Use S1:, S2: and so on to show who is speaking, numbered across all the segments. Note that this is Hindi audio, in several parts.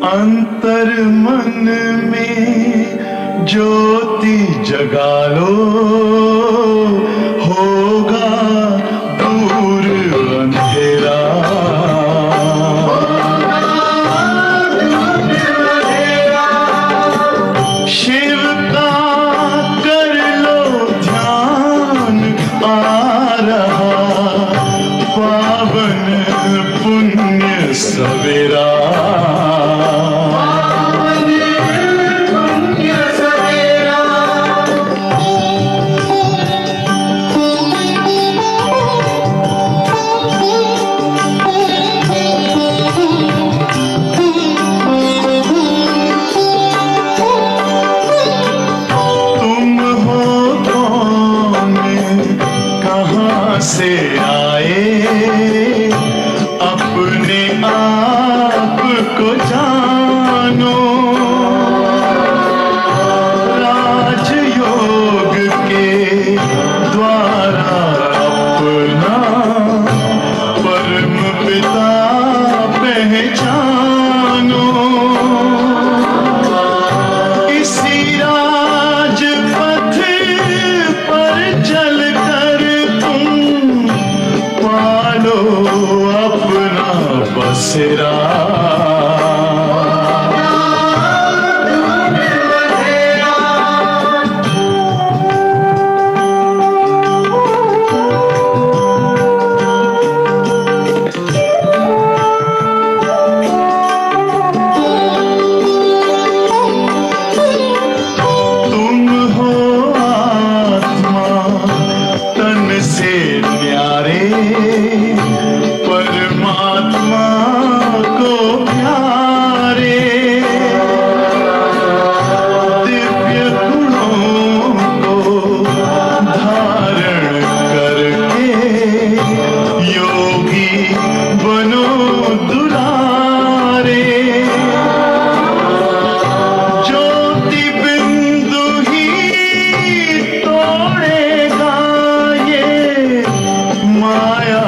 S1: अंतर मन में ज्योति जगा लो, होगा दूर अंधेरा। शिव का कर लो ध्यान, आ रहा पावन पुण्य सवेरा। से आए अपने आप को जानो, राजयोग के द्वारा अपना परम पिता पहचानो। इसी राजपथ पर चलकर पालो अपना बसेरा। परमात्मा को प्यारे, दिव्य गुणों को धारण करके योगी बनो दुलारे। ज्योति बिंदु ही तोड़ेगा ये माया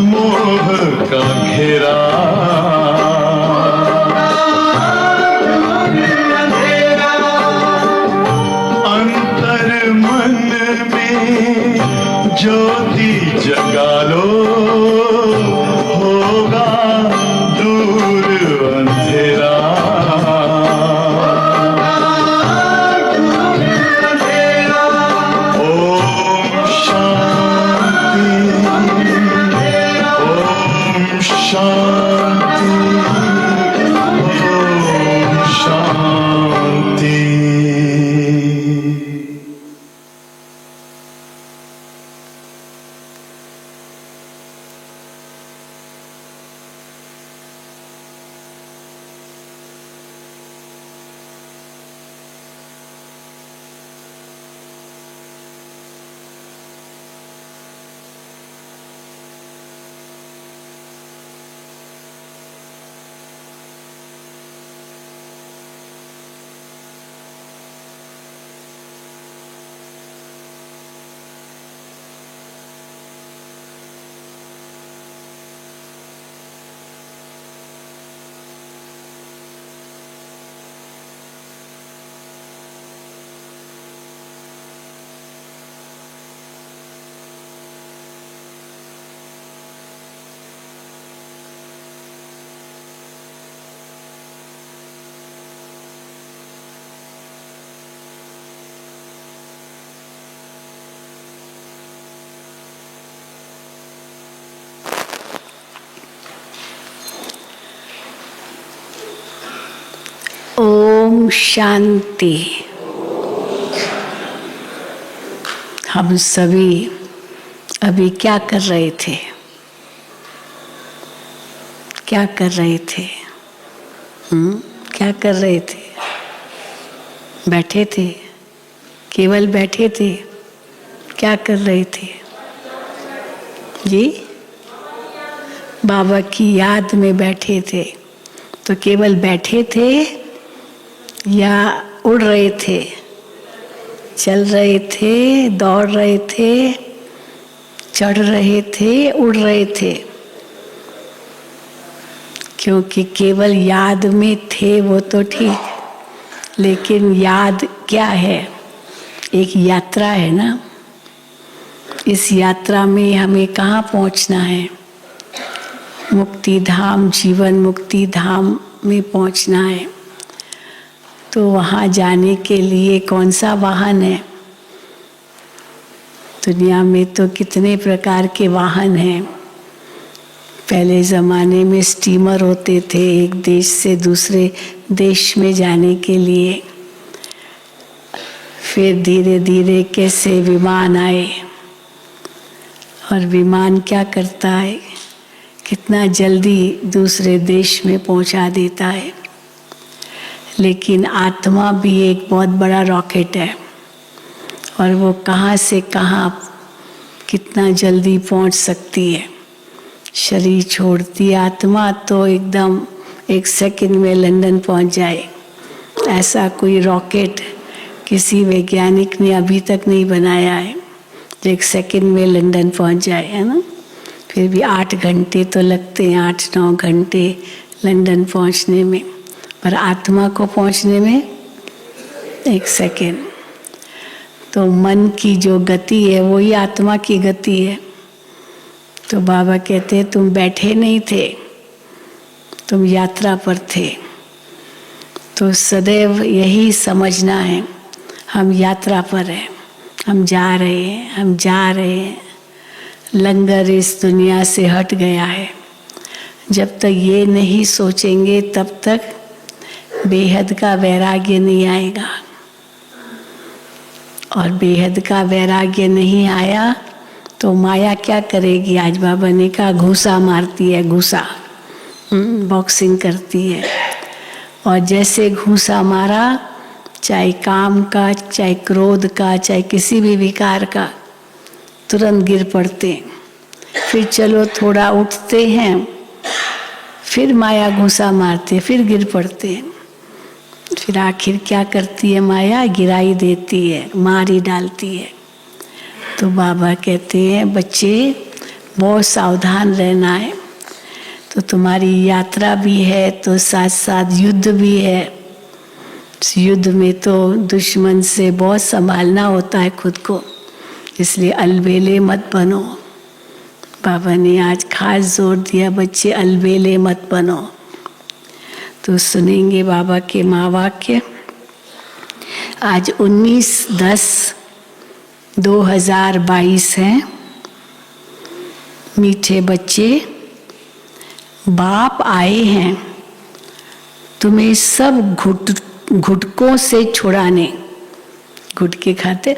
S1: मोह का घेरा। अंतर मन में ज्योति जगा लो, होगा दूर अंधेरा। ओम शांति, ओम शांति, ओम शांति।
S2: ओम शांति। हम सभी अभी क्या कर रहे थे? क्या कर रहे थे? क्या कर रहे थे? बैठे थे, केवल बैठे थे। क्या कर रहे थे जी? बाबा की याद में बैठे थे। तो केवल बैठे थे या उड़ रहे थे, चल रहे थे, दौड़ रहे थे, चढ़ रहे थे, उड़ रहे थे? क्योंकि केवल याद में थे वो तो ठीक, लेकिन याद क्या है? एक यात्रा है ना। इस यात्रा में हमें कहाँ पहुँचना है? मुक्ति धाम, जीवन मुक्ति धाम में पहुँचना है। तो वहाँ जाने के लिए कौन सा वाहन है? दुनिया में तो कितने प्रकार के वाहन हैं। पहले ज़माने में स्टीमर होते थे एक देश से दूसरे देश में जाने के लिए। फिर धीरे धीरे कैसे विमान आए, और विमान क्या करता है? कितना जल्दी दूसरे देश में पहुंचा देता है। लेकिन आत्मा भी एक बहुत बड़ा रॉकेट है, और वो कहाँ से कहाँ कितना जल्दी पहुंच सकती है। शरीर छोड़ती आत्मा तो एकदम 1 सेकंड में लंदन पहुंच जाए। ऐसा कोई रॉकेट किसी वैज्ञानिक ने अभी तक नहीं बनाया है जो 1 सेकंड में लंदन पहुंच जाए, है ना। फिर भी 8 घंटे तो लगते हैं, 8-9 घंटे लंदन पहुंचने में, पर आत्मा को पहुंचने में 1 सेकंड। तो मन की जो गति है वही आत्मा की गति है। तो बाबा कहते हैं तुम बैठे नहीं थे, तुम यात्रा पर थे। तो सदैव यही समझना है, हम यात्रा पर हैं, हम जा रहे हैं, हम जा रहे हैं। लंगर इस दुनिया से हट गया है। जब तक ये नहीं सोचेंगे तब तक बेहद का वैराग्य नहीं आएगा, और बेहद का वैराग्य नहीं आया तो माया क्या करेगी? आज बाबा ने कहा घूसा मारती है, घूसा, बॉक्सिंग करती है। और जैसे घूसा मारा, चाहे काम का, चाहे क्रोध का, चाहे किसी भी विकार का, तुरंत गिर पड़ते हैं। फिर चलो थोड़ा उठते हैं, फिर माया घूसा मारते, फिर गिर पड़ते हैं। फिर आखिर क्या करती है माया? गिराई देती है, मार ही डालती है। तो बाबा कहते हैं बच्चे बहुत सावधान रहना है। तो तुम्हारी यात्रा भी है, तो साथ साथ युद्ध भी है। इस युद्ध में तो दुश्मन से बहुत संभालना होता है खुद को, इसलिए अलबेले मत बनो। बाबा ने आज खास जोर दिया, बच्चे अलबेले मत बनो। तो सुनेंगे बाबा के महावाक्य। आज 19/10/2022 है। मीठे बच्चे, बाप आए हैं तुम्हें सब घुटकों से छुड़ाने। गुटके खाते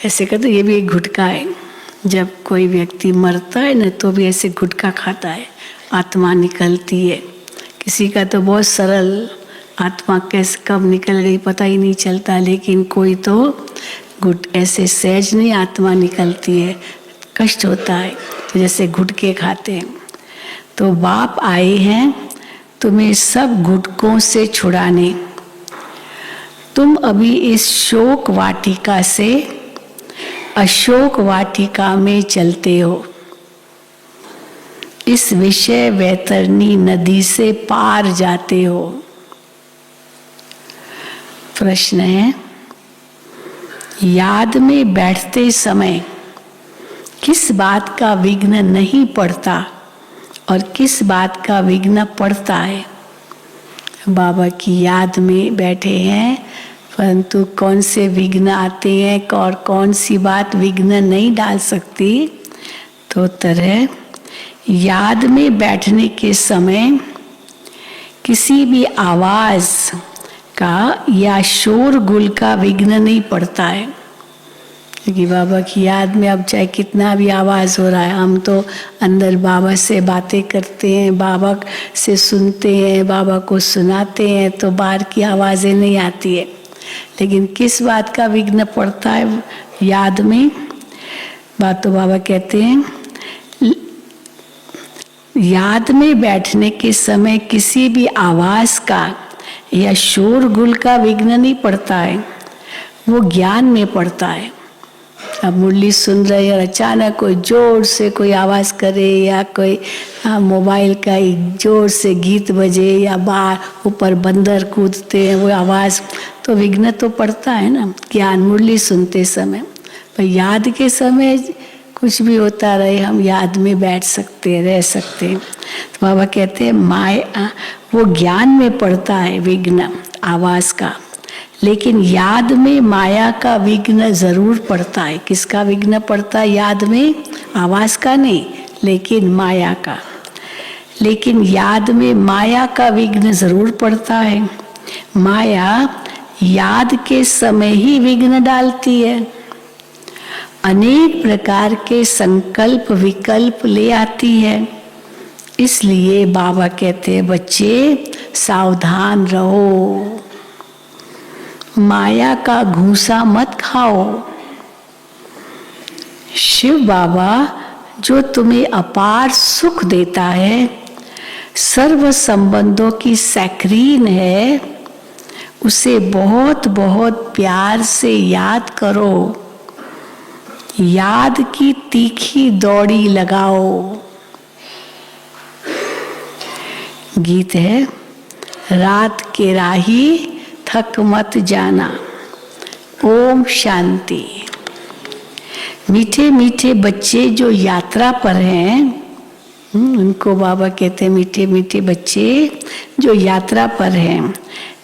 S2: ऐसे करते, ये भी एक गुटका है। जब कोई व्यक्ति मरता है ना, तो भी ऐसे गुटका खाता है, आत्मा निकलती है। किसी का तो बहुत सरल, आत्मा कैसे कब निकल गई पता ही नहीं चलता, लेकिन कोई तो ऐसे सहज नहीं आत्मा निकलती है, कष्ट होता है, तो जैसे गुटके खाते हैं। तो बाप आए हैं तुम्हें सब गुटकों से छुड़ाने। तुम अभी इस शोक वाटिका से अशोक वाटिका में चलते हो। इस विषय वैतरणी नदी से पार जाते हो। प्रश्न है, याद में बैठते समय किस बात का विघ्न नहीं पड़ता और किस बात का विघ्न पड़ता है? बाबा की याद में बैठे हैं, परंतु कौन से विघ्न आते हैं और कौन सी बात विघ्न नहीं डाल सकती? तो उत्तर है, याद में बैठने के समय किसी भी आवाज का या शोरगुल का विघ्न नहीं पड़ता है। क्योंकि बाबा की याद में अब चाहे कितना भी आवाज़ हो रहा है, हम तो अंदर बाबा से बातें करते हैं, बाबा से सुनते हैं, बाबा को सुनाते हैं, तो बाहर की आवाज़ें नहीं आती है। लेकिन किस बात का विघ्न पड़ता है याद में? बात तो बाबा कहते हैं, याद में बैठने के समय किसी भी आवाज़ का या शोरगुल का विघ्न नहीं पड़ता है, वो ज्ञान में पड़ता है। अब मुरली सुन रहे और अचानक कोई जोर से कोई आवाज़ करे या कोई मोबाइल का जोर से गीत बजे या बाहर ऊपर बंदर कूदते हैं, वो आवाज़, तो विघ्न तो पड़ता है ना ज्ञान मुरली सुनते समय। पर याद के समय कुछ भी होता रहे, हम याद में बैठ सकते हैं, रह सकते हैं। तो बाबा कहते हैं माया वो ज्ञान में पड़ता है विघ्न आवाज़ का, लेकिन याद में माया का विघ्न जरूर पड़ता है। किसका विघ्न पड़ता है याद में? आवाज़ का नहीं, लेकिन माया का। लेकिन याद में माया का विघ्न जरूर पड़ता है। माया याद के समय ही विघ्न डालती है, अनेक प्रकार के संकल्प विकल्प ले आती है। इसलिए बाबा कहते हैं बच्चे सावधान रहो, माया का घूसा मत खाओ। शिव बाबा जो तुम्हें अपार सुख देता है, सर्व संबंधों की सैक्रीन है, उसे बहुत बहुत प्यार से याद करो। याद की तीखी दौड़ी लगाओ। गीत है, रात के राही थक मत जाना। ओम शांति। मीठे मीठे बच्चे जो यात्रा पर हैं, उनको बाबा कहते हैं मीठे मीठे बच्चे जो यात्रा पर हैं।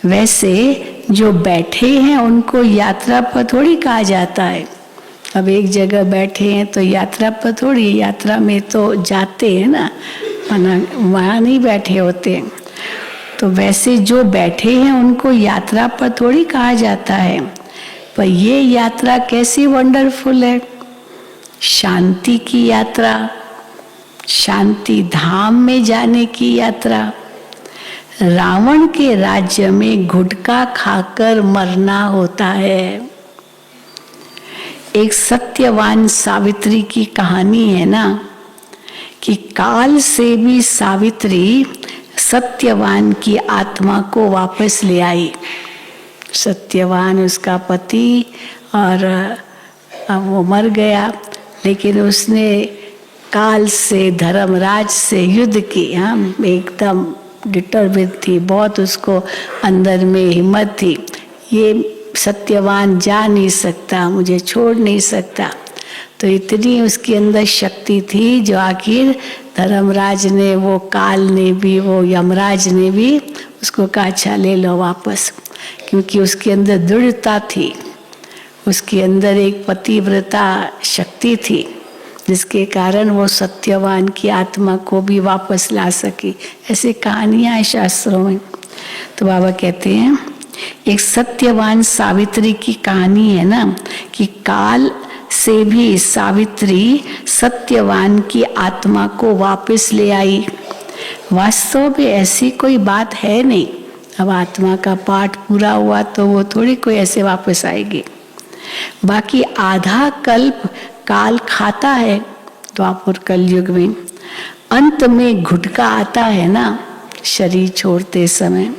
S2: वैसे जो बैठे हैं उनको यात्रा पर थोड़ी कहा जाता है। अब एक जगह बैठे हैं तो यात्रा पर थोड़ी, यात्रा में तो जाते हैं ना, वहाँ नहीं बैठे होते। तो वैसे जो बैठे हैं उनको यात्रा पर थोड़ी कहा जाता है। पर ये यात्रा कैसी वंडरफुल है। शांति की यात्रा, शांति धाम में जाने की यात्रा। रावण के राज्य में गुटखा खाकर मरना होता है। एक सत्यवान सावित्री की कहानी है ना, कि काल से भी सावित्री सत्यवान की आत्मा को वापस ले आई। सत्यवान उसका पति, और अब वो मर गया, लेकिन उसने काल से, धर्मराज से युद्ध की। हाँ, एकदम डिटरमिन्ड थी, बहुत उसको अंदर में हिम्मत थी। ये सत्यवान जा नहीं सकता, मुझे छोड़ नहीं सकता। तो इतनी उसके अंदर शक्ति थी, जो आखिर धर्मराज ने, वो काल ने भी, वो यमराज ने भी उसको कहा अच्छा ले लो वापस, क्योंकि उसके अंदर दृढ़ता थी, उसके अंदर एक पतिव्रता शक्ति थी, जिसके कारण वो सत्यवान की आत्मा को भी वापस ला सकी। ऐसी कहानियां हैं शास्त्रों में। तो बाबा कहते हैं एक सत्यवान सावित्री की कहानी है ना, कि काल से भी सावित्री सत्यवान की आत्मा को वापस ले आई। वास्तव में ऐसी कोई बात है नहीं। अब आत्मा का पाठ पूरा हुआ तो वो थोड़ी कोई ऐसे वापस आएगी। बाकी आधा कल्प काल खाता है द्वापर कलयुग में। अंत में घुटका आता है ना शरीर छोड़ते समय।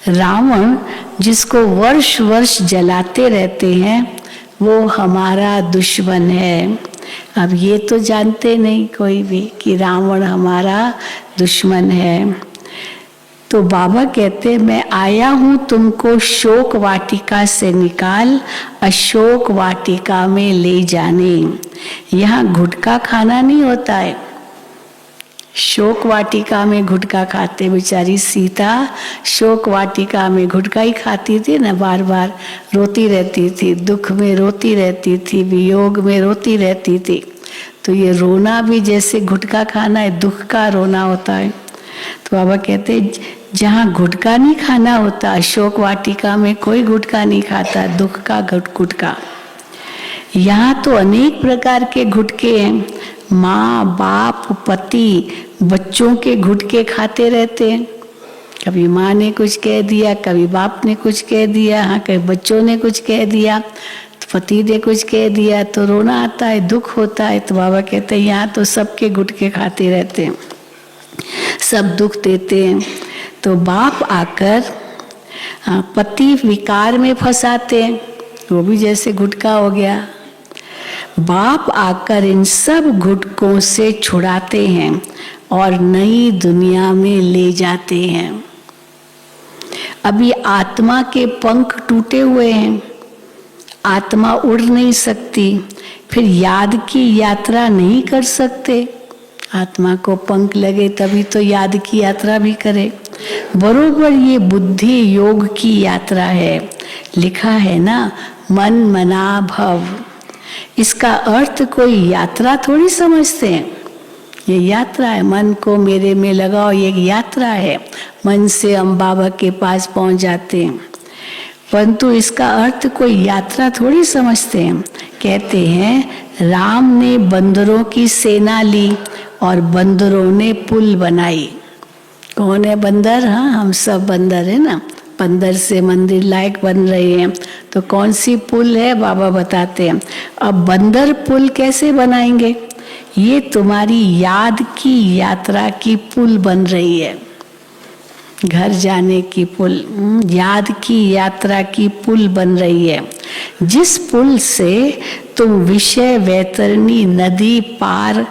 S2: रावण जिसको वर्ष वर्ष जलाते रहते हैं, वो हमारा दुश्मन है। अब ये तो जानते नहीं कोई भी कि रावण हमारा दुश्मन है। तो बाबा कहते मैं आया हूँ तुमको शोक वाटिका से निकाल अशोक वाटिका में ले जाने। यहाँ गुटखा खाना नहीं होता है। शोक वाटिका में गुटखा खाते, बेचारी सीता शोक वाटिका में गुटखा ही खाती थी ना, बार बार रोती रहती थी, दुख में रोती रहती थी, वियोग में रोती रहती थी। तो ये रोना भी जैसे गुटखा खाना है, दुख का रोना होता है। तो बाबा कहते जहाँ गुटखा नहीं खाना होता, अशोक वाटिका में कोई गुटखा नहीं खाता, दुख का गुटखा। यहाँ तो अनेक प्रकार के गुटके हैं। माँ बाप पति बच्चों के गुटके खाते रहते हैं। कभी माँ ने कुछ कह दिया, कभी बाप ने कुछ कह दिया, हाँ कभी बच्चों ने कुछ कह दिया, तो पति ने कुछ कह दिया, तो रोना आता है, दुख होता है। तो बाबा कहते हैं यहाँ तो सबके गुटके खाते रहते हैं, सब दुख देते हैं। तो बाप आकर पति विकार में फंसाते हैं, वो भी जैसे गुटका हो गया। बाप आकर इन सब गुटकों से छुड़ाते हैं और नई दुनिया में ले जाते हैं। अभी आत्मा के पंख टूटे हुए हैं, आत्मा उड़ नहीं सकती, फिर याद की यात्रा नहीं कर सकते। आत्मा को पंख लगे तभी तो याद की यात्रा भी करे। बरोबर ये बुद्धि योग की यात्रा है। लिखा है ना मन मना भव। इसका अर्थ कोई यात्रा थोड़ी समझते हैं। ये यात्रा है, मन को मेरे में लगाओ, ये यात्रा है। मन से हम बाबा के पास पहुंच जाते हैं, परंतु इसका अर्थ कोई यात्रा थोड़ी समझते हैं। कहते हैं राम ने बंदरों की सेना ली और बंदरों ने पुल बनाई। कौन है बंदर? हाँ, हम सब बंदर है ना। बंदर से मंदिर लायक बन रहे हैं, तो कौन सी पुल है? बाबा बताते हैं। अब बंदर पुल कैसे बनाएंगे? ये तुम्हारी याद की यात्रा की पुल बन रही है, घर जाने की पुल, याद की यात्रा की पुल बन रही है, जिस पुल से तुम विषय वैतरणी नदी पार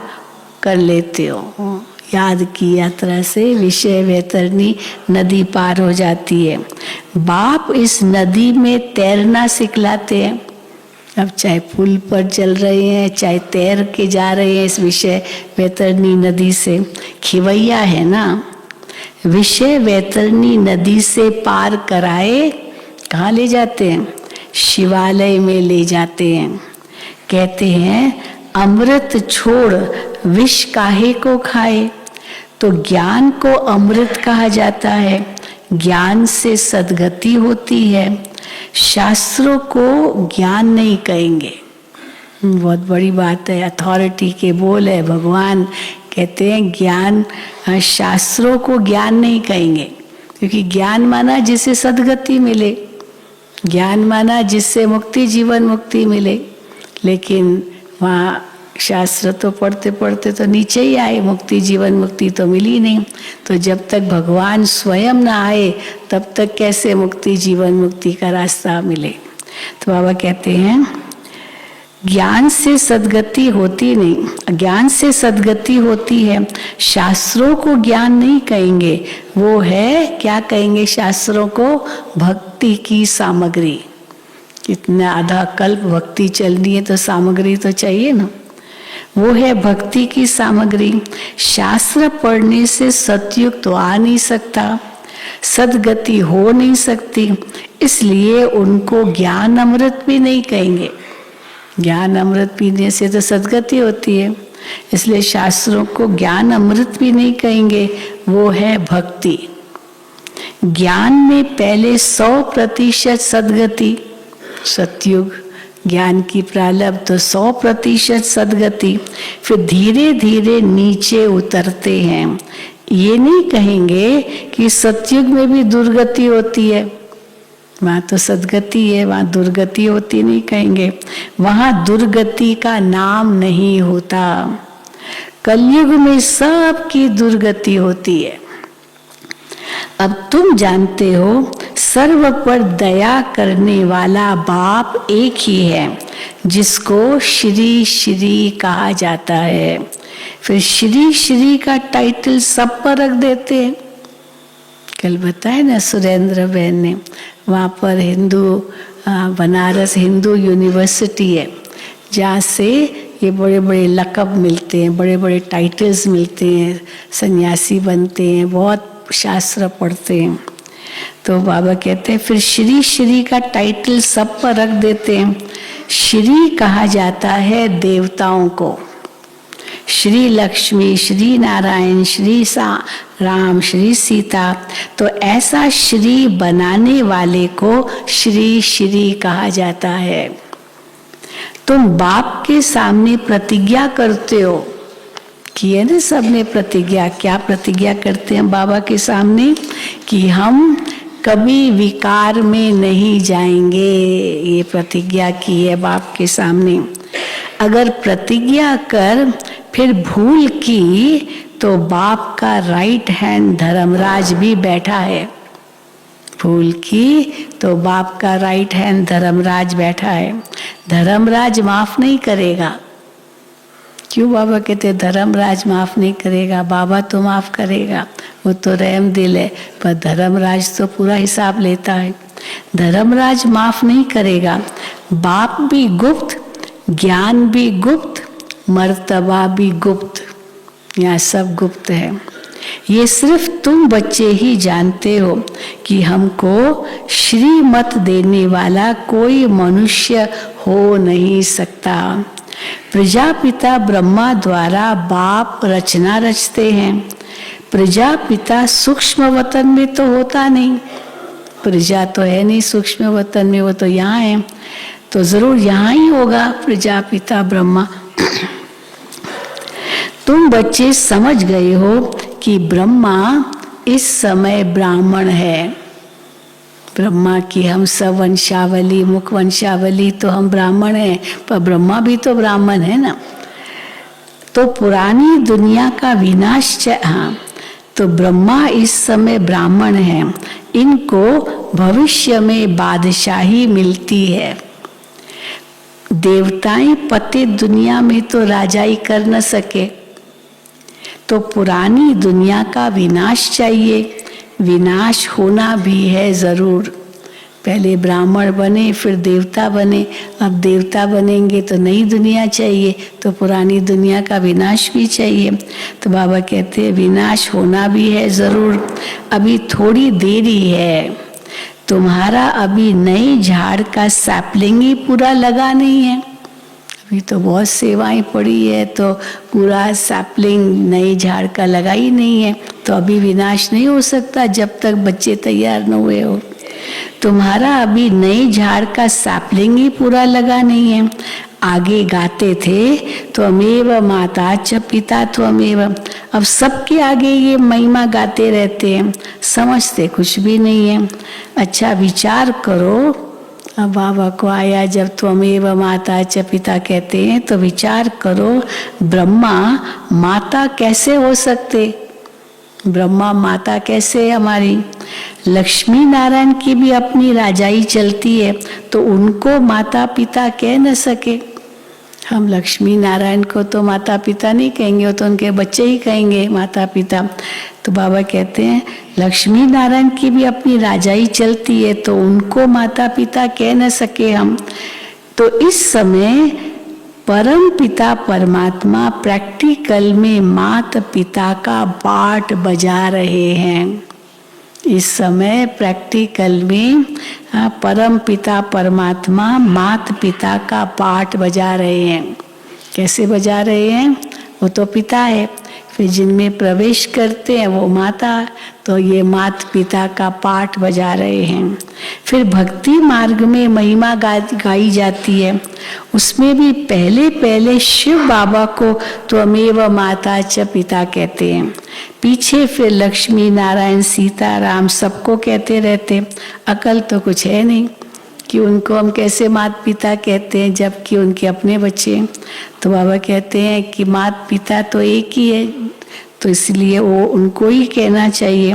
S2: कर लेते हो। याद की यात्रा से विषय वैतरणी नदी पार हो जाती है। बाप इस नदी में तैरना सिखलाते हैं। अब चाहे पुल पर चल रहे हैं, चाहे तैर के जा रहे हैं इस विषय वैतरणी नदी से। खिवैया है ना, विषय वैतरणी नदी से पार कराए कहाँ ले जाते हैं? शिवालय में ले जाते हैं। कहते हैं अमृत छोड़ विष काहे को खाए। तो ज्ञान को अमृत कहा जाता है, ज्ञान से सद्गति होती है। शास्त्रों को ज्ञान नहीं कहेंगे, बहुत बड़ी बात है, अथॉरिटी के बोल है। भगवान कहते हैं ज्ञान, शास्त्रों को ज्ञान नहीं कहेंगे, क्योंकि ज्ञान माना जिससे सद्गति मिले, ज्ञान माना जिससे मुक्ति, जीवन मुक्ति मिले। लेकिन वहाँ शास्त्र तो पढ़ते पढ़ते तो नीचे ही आए, मुक्ति जीवन मुक्ति तो मिली नहीं। तो जब तक भगवान स्वयं ना आए तब तक कैसे मुक्ति जीवन मुक्ति का रास्ता मिले। तो बाबा कहते हैं ज्ञान से सद्गति होती नहीं, ज्ञान से सद्गति होती है, शास्त्रों को ज्ञान नहीं कहेंगे। वो है क्या कहेंगे शास्त्रों को? भक्ति की सामग्री। इतना आधा कल्प भक्ति चलनी है तो सामग्री तो चाहिए ना। वो है भक्ति की सामग्री। शास्त्र पढ़ने से सतयुग तो आ नहीं सकता, सद्गति हो नहीं सकती, इसलिए उनको ज्ञान अमृत भी नहीं कहेंगे। ज्ञान अमृत पीने से तो सद्गति होती है, इसलिए शास्त्रों को ज्ञान अमृत भी नहीं कहेंगे। वो है भक्ति। ज्ञान में पहले 100% सद्गति, सतयुग ज्ञान की प्रारंभ तो 100% सद्गति, फिर धीरे धीरे नीचे उतरते हैं। ये नहीं कहेंगे कि सतयुग में भी दुर्गति होती है, वहाँ तो सद्गति है, वहाँ दुर्गति होती नहीं कहेंगे। वहाँ दुर्गति का नाम नहीं होता। कलयुग में सबकी दुर्गति होती है। अब तुम जानते हो सर्व पर दया करने वाला बाप एक ही है, जिसको श्री श्री कहा जाता है। फिर श्री श्री का टाइटल सब पर रख देते हैं। कल बताया ना सुरेंद्र बहन ने, वहाँ पर बनारस हिंदू यूनिवर्सिटी है, जहाँ से ये बड़े बड़े लक़ब मिलते हैं, बड़े बड़े टाइटल्स मिलते हैं, सन्यासी बनते हैं, बहुत शास्त्र पढ़ते हैं। तो बाबा कहते हैं फिर श्री श्री का टाइटल सब पर रख देते हैं। श्री कहा जाता है देवताओं को, श्री लक्ष्मी, श्री नारायण, श्री राम, श्री सीता। तो ऐसा श्री बनाने वाले को श्री श्री कहा जाता है। तुम बाप के सामने प्रतिज्ञा करते हो, किए ना सबने प्रतिज्ञा। क्या प्रतिज्ञा करते हैं बाबा के सामने? कि हम कभी विकार में नहीं जाएंगे, ये प्रतिज्ञा की है बाप के सामने। अगर प्रतिज्ञा कर फिर भूल की तो बाप का राइट हैंड धर्मराज भी बैठा है। भूल की तो बाप का राइट हैंड धर्मराज बैठा है। धर्मराज माफ नहीं करेगा। क्यों बाबा कहते धर्मराज माफ नहीं करेगा? बाबा तो माफ करेगा, वो तो रहम दिल है, पर धर्मराज तो पूरा हिसाब लेता है। धर्मराज माफ नहीं करेगा। बाप भी गुप्त, ज्ञान भी गुप्त, मर्तबा भी गुप्त, यहाँ सब गुप्त है। ये सिर्फ तुम बच्चे ही जानते हो कि हमको श्रीमत देने वाला कोई मनुष्य हो नहीं सकता। प्रजापिता ब्रह्मा द्वारा बाप रचना रचते हैं। प्रजापिता सूक्ष्म वतन में तो होता नहीं, प्रजा तो है नहीं सूक्ष्म वतन में, वो तो यहाँ है, तो जरूर यहाँ ही होगा प्रजापिता ब्रह्मा। तुम बच्चे समझ गए हो कि ब्रह्मा इस समय ब्राह्मण है। ब्रह्मा की हम सब वंशावली, मुख वंशावली तो हम ब्राह्मण हैं, पर ब्रह्मा भी तो ब्राह्मण है ना। तो पुरानी दुनिया का विनाश, हाँ, तो ब्रह्मा इस समय ब्राह्मण है। इनको भविष्य में बादशाही मिलती है। देवताएं पतित दुनिया में तो राजाई कर न सके, तो पुरानी दुनिया का विनाश चाहिए। विनाश होना भी है जरूर। पहले ब्राह्मण बने फिर देवता बने, अब देवता बनेंगे तो नई दुनिया चाहिए, तो पुरानी दुनिया का विनाश भी चाहिए। तो बाबा कहते हैं विनाश होना भी है जरूर। अभी थोड़ी देरी है, तुम्हारा अभी नई झाड़ का सैपलिंग ही पूरा लगा नहीं है। अभी तो बहुत सेवाएं पड़ी है, तो पूरा सैपलिंग नई झाड़ का लगा ही नहीं है, तो अभी विनाश नहीं हो सकता जब तक बच्चे तैयार न हुए हो। तुम्हारा अभी नई झाड़ का सैपलिंग ही पूरा लगा नहीं है। आगे गाते थे त्वमेव माता च पिता त्वमेव। अब सबके आगे ये महिमा गाते रहते हैं, समझते कुछ भी नहीं है। अच्छा विचार करो, अब बाबा को आया जब त्वमेव माता च पिता कहते हैं तो विचार करो, ब्रह्मा माता कैसे हो सकते? ब्रह्मा माता कैसे है हमारी? लक्ष्मी नारायण की भी अपनी राजाई चलती है, तो उनको माता पिता कह न सके। हम लक्ष्मी नारायण को तो माता पिता नहीं कहेंगे, वो तो उनके बच्चे ही कहेंगे माता पिता। तो बाबा कहते हैं लक्ष्मी नारायण की भी अपनी राजाई चलती है, तो उनको माता पिता कह न सके हम। तो इस समय परम पिता परमात्मा प्रैक्टिकल में माता पिता का पाठ बजा रहे हैं। इस समय प्रैक्टिकल में परम पिता परमात्मा माता पिता का पाठ बजा रहे हैं। कैसे बजा रहे हैं? वो तो पिता है, फिर जिनमें प्रवेश करते हैं वो माता, तो ये माता पिता का पाठ बजा रहे हैं। फिर भक्ति मार्ग में महिमा गाई जाती है, उसमें भी पहले पहले शिव बाबा को त्वमेव माता च पिता कहते हैं, पीछे फिर लक्ष्मी नारायण सीता राम सबको कहते रहते। अकल तो कुछ है नहीं कि उनको हम कैसे माता पिता कहते हैं जबकि उनके अपने बच्चे। तो बाबा कहते हैं कि माता पिता तो एक ही है, तो इसलिए वो उनको ही कहना चाहिए।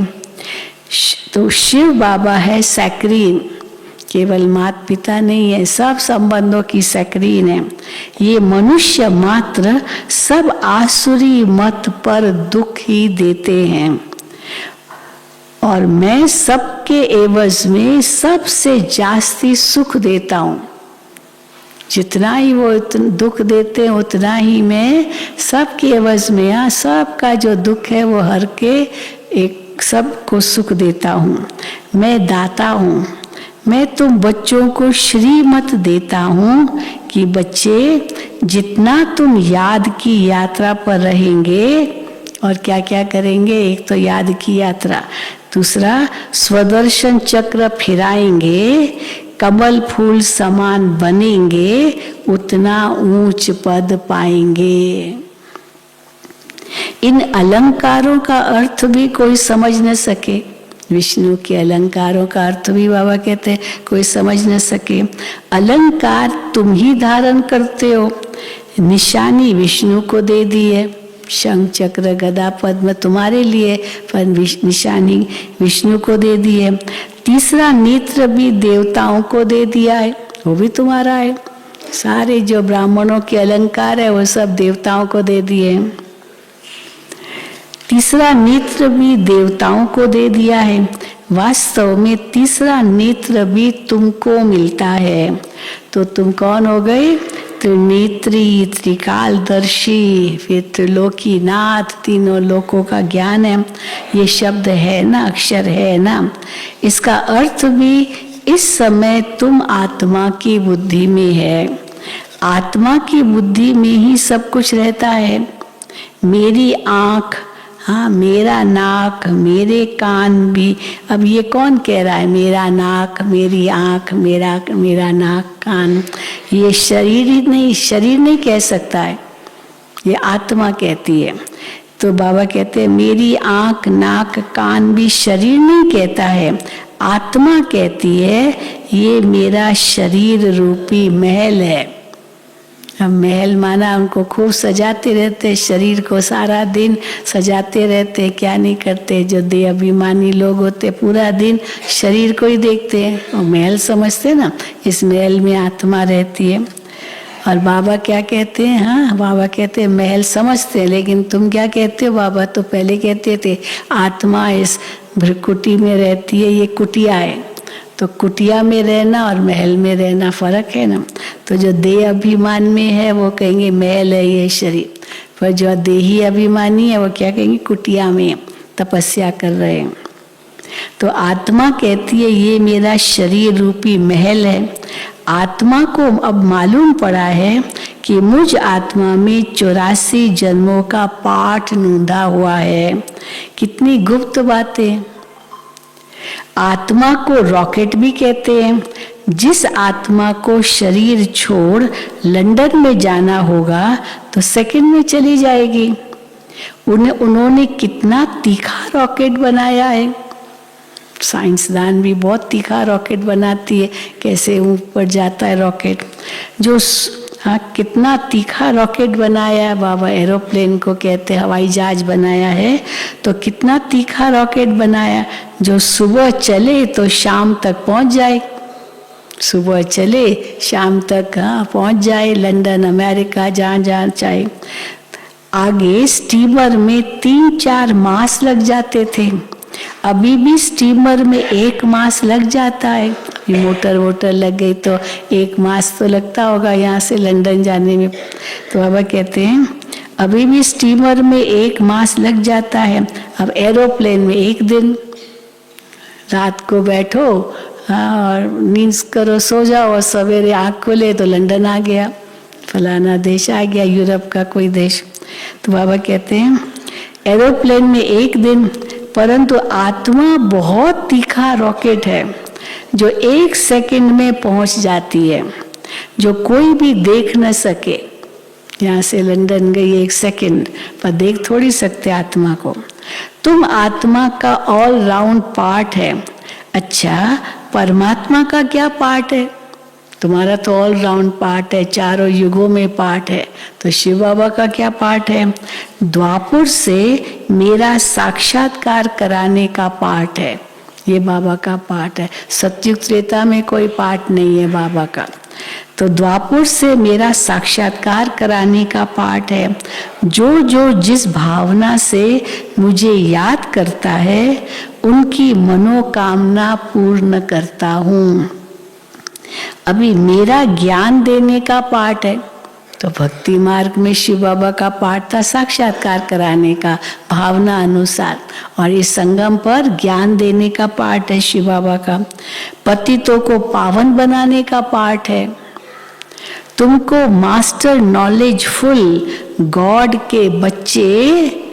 S2: तो शिव बाबा है सैक्रीन, केवल माता पिता नहीं है, सब संबंधों की सैक्रीन है। ये मनुष्य मात्र सब आसुरी मत पर दुख ही देते हैं, और मैं सबके एवज में सबसे जास्ती सुख देता हूँ। जितना ही वो दुख देते हैं उतना ही मैं सबके एवज में सबका जो दुख है वो हर के एक सबको सुख देता हूँ। मैं दाता हूँ, मैं तुम बच्चों को श्रीमत देता हूँ कि बच्चे जितना तुम याद की यात्रा पर रहेंगे, और क्या क्या करेंगे? एक तो याद की यात्रा, दूसरा स्वदर्शन चक्र फिराएंगे, कमल फूल समान बनेंगे, उतना ऊंच पद पाएंगे। इन अलंकारों का अर्थ भी कोई समझ न सके, विष्णु के अलंकारों का अर्थ भी बाबा कहते हैं कोई समझ न सके। अलंकार तुम ही धारण करते हो, निशानी विष्णु को दे दी है, शंख चक्र गदा पद्म तुम्हारे लिए, पर निशानी विष्णु को दे दी है। तीसरा नेत्र भी देवताओं को दे दिया है, वो भी तुम्हारा है। सारे जो ब्राह्मणों के अलंकार है वो सब देवताओं को दे दिए। तीसरा नेत्र भी देवताओं को दे दिया है। वास्तव में तीसरा नेत्र भी तुमको मिलता है, तो तुम कौन हो गए? त्रिनेत्री, त्रिकालदर्शी, फिर त्रिलोकी नाथ, तीनों लोकों का ज्ञान है। ये शब्द है ना, अक्षर है ना, इसका अर्थ भी इस समय तुम आत्मा की बुद्धि में है। आत्मा की बुद्धि में ही सब कुछ रहता है। मेरी आँख, हाँ मेरा नाक, मेरे कान भी, अब ये कौन कह रहा है मेरा नाक, मेरी आँख, मेरा नाक कान? ये शरीर ही नहीं, शरीर नहीं कह सकता है, ये आत्मा कहती है। तो बाबा कहते हैं मेरी आँख नाक कान भी शरीर नहीं कहता है, आत्मा कहती है ये मेरा शरीर रूपी महल है। हम महल माना उनको खूब सजाते रहते, शरीर को सारा दिन सजाते रहते, क्या नहीं करते। जो देह अभिमानी लोग होते पूरा दिन शरीर को ही देखते हैं, और महल समझते ना, इस महल में आत्मा रहती है। और बाबा क्या कहते हैं? हाँ बाबा कहते हैं महल समझते हैं, लेकिन तुम क्या कहते हो? बाबा तो पहले कहते थे आत्मा इस भ्रकुटी में रहती है, ये कुटिया है। तो कुटिया में रहना और महल में रहना फर्क है ना। तो जो देह अभिमान में है वो कहेंगे महल है ये शरीर, पर जो देही अभिमानी है वो क्या कहेंगे? कुटिया में तपस्या कर रहे हैं। तो आत्मा कहती है ये मेरा शरीर रूपी महल है। आत्मा को अब मालूम पड़ा है कि मुझ आत्मा में 84 जन्मों का पाठ नूंधा हुआ है। कितनी गुप्त बातें। आत्मा को रॉकेट भी कहते हैं, जिस आत्मा को शरीर छोड़ लंदन में जाना होगा तो सेकंड में चली जाएगी। उन्होंने कितना तीखा रॉकेट बनाया है। साइंसदान भी बहुत तीखा रॉकेट बनाती है, कैसे ऊपर जाता है रॉकेट। जो कितना तीखा रॉकेट बनाया है बाबा, एरोप्लेन को कहते हैं, हवाई जहाज बनाया है। तो कितना तीखा रॉकेट बनाया जो सुबह चले तो शाम तक पहुंच जाए, सुबह चले शाम तक पहुंच जाए, लंदन, अमेरिका, जहाँ जहाँ चाहे। आगे स्टीमर में 3-4 मास लग जाते थे, अभी भी स्टीमर में 1 मास लग जाता है। मोटर वोटर लग गई तो 1 मास तो लगता होगा यहाँ से लंदन जाने में। तो बाबा कहते हैं अभी भी स्टीमर में 1 मास लग जाता है, अब एरोप्लेन में 1 दिन। रात को बैठो और नींद करो, सो जाओ और सवेरे आँख खोले तो लंदन आ गया, फलाना देश आ गया, यूरोप का कोई देश। तो बाबा कहते हैं एरोप्लेन में 1 दिन, परंतु आत्मा बहुत तीखा रॉकेट है जो 1 सेकंड में पहुंच जाती है, जो कोई भी देख न सके। यहाँ से लंदन गई 1 सेकंड, पर देख थोड़ी सकते आत्मा को। तुम आत्मा का ऑल राउंड पार्ट है। अच्छा, परमात्मा का क्या पार्ट है? तुम्हारा तो ऑल राउंड पार्ट है, चारों युगों में पार्ट है। तो शिव बाबा का क्या पार्ट है? द्वापुर से मेरा साक्षात्कार कराने का पार्ट है, ये बाबा का पार्ट है। सतयुग त्रेता में कोई पार्ट नहीं है बाबा का। तो द्वापुर से मेरा साक्षात्कार कराने का पार्ट है। जो जो जिस भावना से मुझे याद करता है उनकी मनोकामना पूर्ण करता हूँ। अभी मेरा ज्ञान देने का पार्ट है, तो भक्ति मार्ग में शिव बाबा का पार्ट था साक्षात्कार कराने का भावना अनुसार, और इस संगम पर ज्ञान देने का पार्ट है शिव बाबा का। पतितों को पावन बनाने का पार्ट है। तुमको मास्टर नॉलेजफुल गॉड के बच्चे,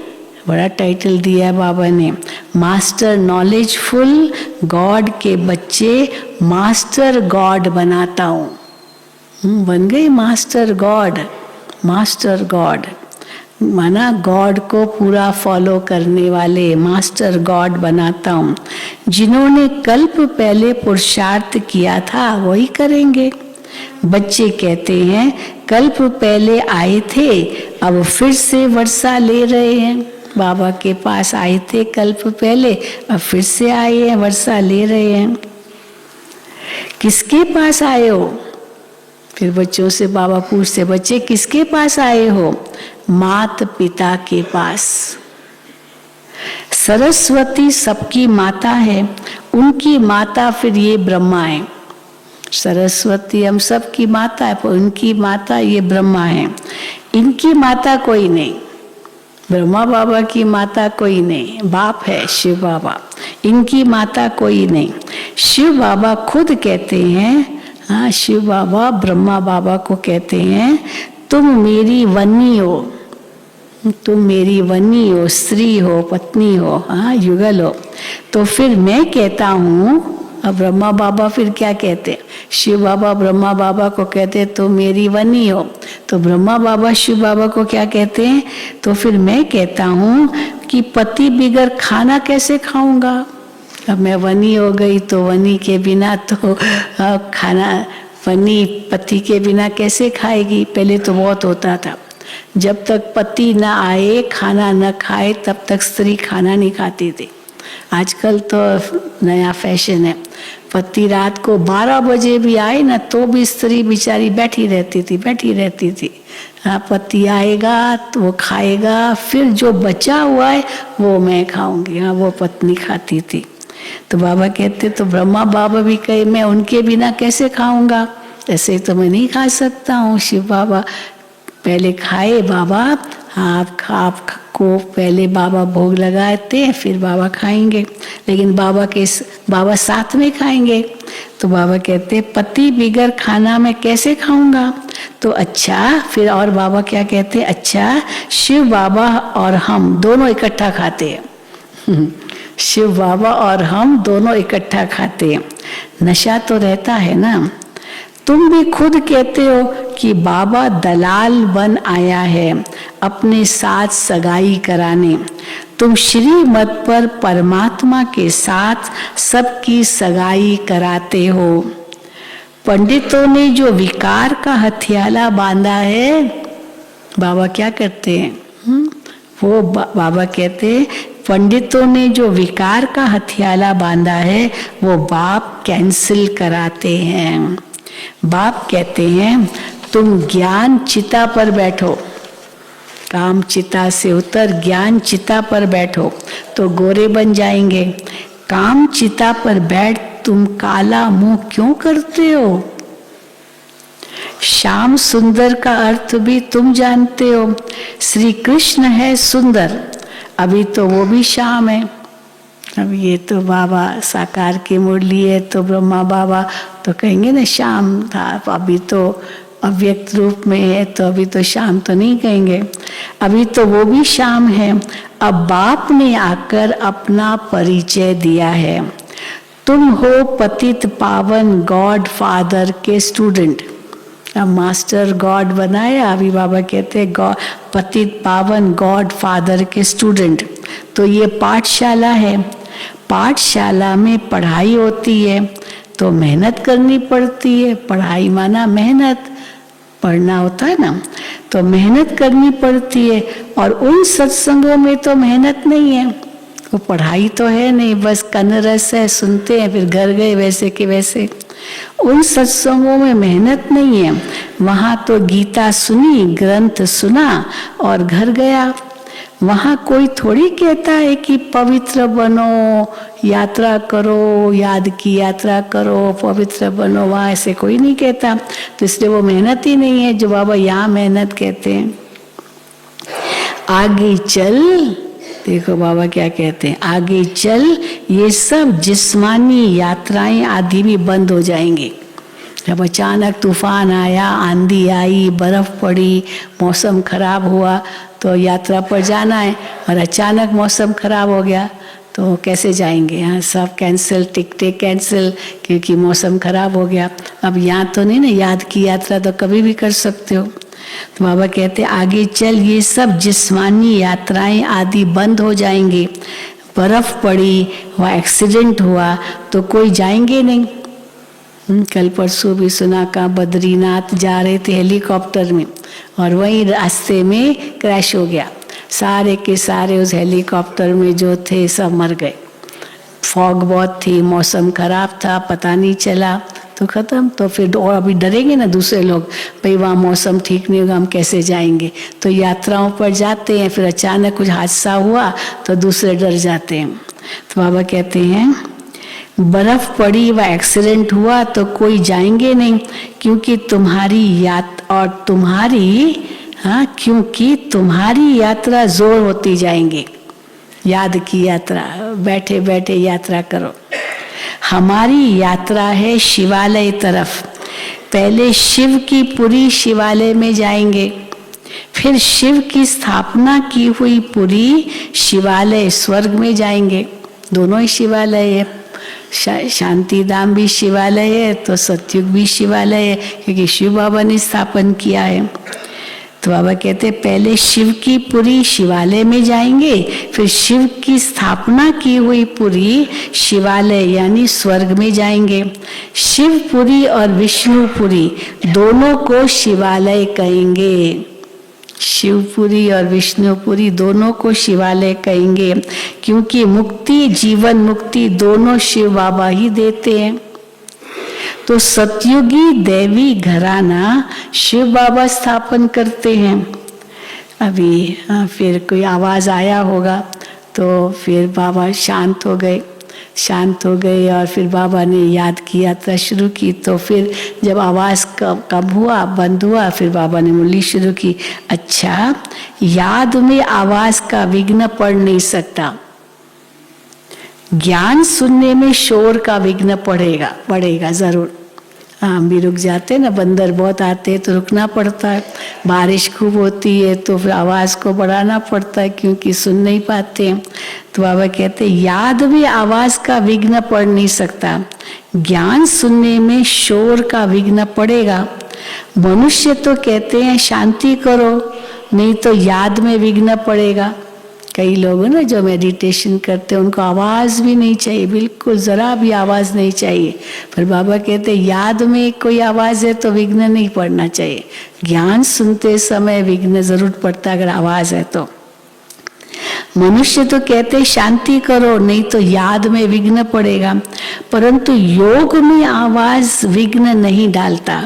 S2: बड़ा टाइटल दिया है बाबा ने, मास्टर नॉलेजफुल गॉड के बच्चे मास्टर गॉड बनाता हूँ। बन गई मास्टर गॉड। मास्टर गॉड माना गॉड को पूरा फॉलो करने वाले, मास्टर गॉड बनाता हूँ। जिन्होंने कल्प पहले पुरुषार्थ किया था वही करेंगे। बच्चे कहते हैं कल्प पहले आए थे, अब फिर से वर्षा ले रहे हैं। बाबा के पास आए थे कल्प पहले, अब फिर से आए हैं, वर्षा ले रहे हैं। किसके पास आए हो? फिर बच्चों से बाबा पूछते, बच्चे किसके पास आए हो? माता पिता के पास। सरस्वती सबकी माता है, उनकी माता फिर ये ब्रह्मा है। सरस्वती हम सबकी माता है, पर उनकी माता ये ब्रह्मा है। इनकी माता कोई नहीं, ब्रह्मा बाबा की माता कोई नहीं, बाप है शिव बाबा। इनकी माता कोई नहीं। शिव बाबा खुद कहते हैं, हाँ, शिव बाबा ब्रह्मा बाबा को कहते हैं तुम मेरी वन्नी हो, तुम मेरी वन्नी हो, स्त्री हो, पत्नी हो, हाँ, युगल हो। तो फिर मैं कहता हूँ, अब ब्रह्मा बाबा फिर क्या कहते हैं? शिव बाबा ब्रह्मा बाबा को कहते हैं तुम मेरी वन्नी हो। तो ब्रह्मा बाबा शिव बाबा को क्या कहते हैं? तो फिर मैं कहता हूँ कि पति बिगर खाना कैसे खाऊंगा? अब मैं वनी हो गई तो वनी के बिना तो खाना, वनी पति के बिना कैसे खाएगी? पहले तो बहुत होता था, जब तक पति ना आए, खाना न खाए, तब तक स्त्री खाना नहीं खाती थी। आजकल तो नया फैशन है, पति रात को 12 बजे भी आए ना तो भी स्त्री बेचारी बैठी रहती थी। हाँ, पति आएगा तो वो खाएगा, फिर जो बचा हुआ है वो मैं खाऊंगी। हाँ, वो पत्नी खाती थी। तो बाबा कहते, तो ब्रह्मा बाबा भी कहे मैं उनके बिना कैसे खाऊंगा? ऐसे तो मैं नहीं खा सकता हूँ। शिव बाबा पहले खाए बाबा, हाँ, आपको पहले बाबा भोग लगाते हैं, फिर बाबा खाएंगे, लेकिन बाबा साथ में खाएंगे। तो बाबा कहते पति बिगर खाना मैं कैसे खाऊंगा? तो अच्छा, फिर और बाबा क्या कहते हैं? अच्छा, शिव बाबा और हम दोनों इकट्ठा खाते हैं। शिव बाबा और हम दोनों इकट्ठा खाते हैं। नशा तो रहता है ना। तुम भी खुद कहते हो कि बाबा दलाल बन आया है अपने साथ सगाई कराने। तुम श्रीमत पर परमात्मा के साथ सबकी सगाई कराते हो। पंडितों ने जो विकार का हथियाला बांधा है, बाबा क्या करते हैं? वो बाबा कहते हैं पंडितों ने जो विकार का हथियाला बांधा है वो बाप कैंसिल कराते हैं। बाप कहते हैं तुम ज्ञान चिता पर बैठो, काम चिता से उतर ज्ञान चिता पर बैठो तो गोरे बन जाएंगे। काम चिता पर बैठ तुम काला मुंह क्यों करते हो? श्याम सुंदर का अर्थ भी तुम जानते हो। श्री कृष्ण है सुंदर, अभी तो वो भी श्याम है। अब ये तो बाबा साकार की मुरली है तो ब्रह्मा बाबा तो कहेंगे ना श्याम था, अभी तो अव्यक्त रूप में है तो अभी तो श्याम तो नहीं कहेंगे, अभी तो वो भी श्याम है। अब बाप ने आकर अपना परिचय दिया है। तुम हो पतित पावन गॉड फादर के स्टूडेंट। अब मास्टर गॉड बनाया, अभी बाबा कहते हैं गॉड पतित पावन गॉड फादर के स्टूडेंट। तो ये पाठशाला है, पाठशाला में पढ़ाई होती है तो मेहनत करनी पड़ती है। पढ़ाई माना मेहनत, पढ़ना होता है ना, तो मेहनत करनी पड़ती है। और उन सत्संगों में तो मेहनत नहीं है, वो पढ़ाई तो है नहीं, बस कनरस है, सुनते हैं फिर घर गए वैसे के वैसे। उन सत्संगों में मेहनत नहीं है, वहाँ तो गीता सुनी, ग्रंथ सुना और घर गया। वहाँ कोई थोड़ी कहता है कि पवित्र बनो, यात्रा करो, याद की यात्रा करो, पवित्र बनो, वहाँ ऐसे कोई नहीं कहता। तो इसलिए वो मेहनत ही नहीं है जो बाबा यहाँ मेहनत कहते हैं। आगे चल, देखो बाबा क्या कहते हैं, आगे चल ये सब जिस्मानी यात्राएं आदि भी बंद हो जाएंगी। जब अचानक तूफान आया, आंधी आई, बर्फ पड़ी, मौसम खराब हुआ तो यात्रा पर जाना है और अचानक मौसम खराब हो गया तो कैसे जाएंगे? यहाँ सब कैंसिल, टिकटें कैंसिल क्योंकि मौसम खराब हो गया। अब यहाँ तो नहीं ना, याद की यात्रा तो कभी भी कर सकते हो। तो बाबा कहते आगे चल ये सब जिस्मानी यात्राएं आदि बंद हो जाएंगे। बर्फ पड़ी, वह एक्सीडेंट हुआ तो कोई जाएंगे नहीं। कल परसों भी सुना का बद्रीनाथ जा रहे थे हेलीकॉप्टर में और वहीं रास्ते में क्रैश हो गया। सारे के सारे उस हेलीकॉप्टर में जो थे सब मर गए। फॉग बहुत थी, मौसम खराब था, पता नहीं चला तो खत्म। तो फिर और अभी डरेंगे ना दूसरे लोग, भाई वहाँ मौसम ठीक नहीं होगा, हम कैसे जाएंगे? तो यात्राओं पर जाते हैं, फिर अचानक कुछ हादसा हुआ तो दूसरे डर जाते हैं। तो बाबा कहते हैं बर्फ पड़ी व एक्सीडेंट हुआ तो कोई जाएंगे नहीं क्योंकि क्योंकि तुम्हारी यात्रा जोर होती जाएंगी। याद की यात्रा, बैठे बैठे यात्रा करो। हमारी यात्रा है शिवालय तरफ। पहले शिव की पुरी शिवालय में जाएंगे, फिर शिव की स्थापना की हुई पुरी शिवालय स्वर्ग में जाएंगे। दोनों ही शिवालय है, शांति धाम भी शिवालय है तो सतयुग भी शिवालय है क्योंकि शिव बाबा ने स्थापन किया है। तो बाबा कहते पहले शिव की पुरी शिवालय में जाएंगे, फिर शिव की स्थापना की हुई पुरी शिवालय यानी स्वर्ग में जाएंगे। शिवपुरी और विष्णुपुरी दोनों को शिवालय कहेंगे। शिवपुरी और विष्णुपुरी दोनों को शिवालय कहेंगे क्योंकि मुक्ति, जीवन मुक्ति दोनों शिव बाबा ही देते हैं। तो सतयुगी दैवी घराना शिव बाबा स्थापन करते हैं। अभी फिर कोई आवाज आया होगा तो फिर बाबा शांत हो गए और फिर बाबा ने याद की यात्रा शुरू की। तो फिर जब आवाज कम हुआ, बंद हुआ, फिर बाबा ने मुरली शुरू की। अच्छा, याद में आवाज का विघ्न पड़ नहीं सकता, ज्ञान सुनने में शोर का विघ्न पड़ेगा जरूर। हम भी रुक जाते हैं ना, बंदर बहुत आते हैं तो रुकना पड़ता है। बारिश खूब होती है तो फिर आवाज को बढ़ाना पड़ता है क्योंकि सुन नहीं पाते हैं। तो बाबा कहते हैं याद में आवाज का विघ्न पड़ नहीं सकता, ज्ञान सुनने में शोर का विघ्न पड़ेगा। मनुष्य तो कहते हैं शांति करो, नहीं तो याद में विघ्न पड़ेगा। कई लोग ना जो मेडिटेशन करते हैं उनको आवाज भी नहीं चाहिए, बिल्कुल जरा भी आवाज नहीं चाहिए। पर बाबा कहते हैं याद में कोई आवाज है तो विघ्न नहीं पड़ना चाहिए। ज्ञान सुनते समय विघ्न जरूर पड़ता अगर आवाज है तो। मनुष्य तो कहते शांति करो, नहीं तो याद में विघ्न पड़ेगा, परंतु योग में आवाज विघ्न नहीं डालता,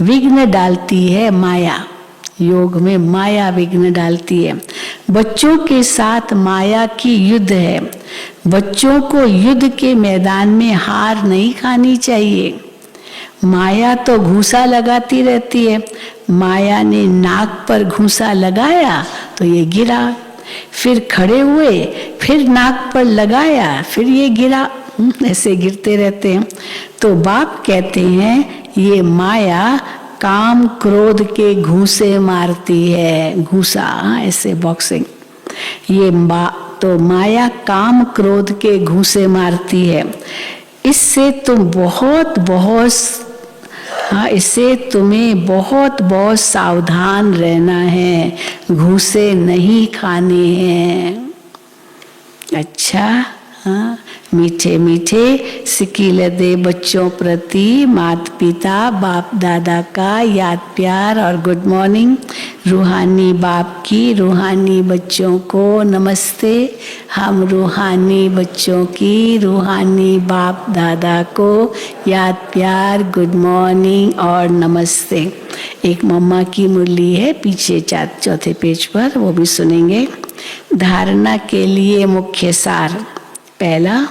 S2: विघ्न डालती है माया। योग में माया विघ्न डालती है। बच्चों के साथ माया की युद्ध है। बच्चों को युद्ध के मैदान में हार नहीं खानी चाहिए। माया तो घूंसा लगाती रहती है। माया ने नाक पर घूंसा लगाया तो ये गिरा, फिर खड़े हुए, फिर नाक पर लगाया, फिर ये गिरा, ऐसे गिरते रहते हैं। तो बाप कहते हैं ये माया काम क्रोध के घूंसे मारती है। घूंसा ऐसे बॉक्सिंग, ये तो माया काम क्रोध के घूंसे मारती है। इससे तुम इससे तुम्हें बहुत सावधान रहना है, घूंसे नहीं खाने हैं। अच्छा, हाँ, मीठे मीठे सिकील दे बच्चों प्रति माता पिता बाप दादा का याद प्यार और गुड मॉर्निंग। रूहानी बाप की रूहानी बच्चों को नमस्ते। हम रूहानी बच्चों की रूहानी बाप दादा को याद प्यार गुड मॉर्निंग और नमस्ते। एक मम्मा की मुरली है पीछे चौथे पेज पर, वो भी सुनेंगे। धारणा के लिए मुख्य सार। पहला,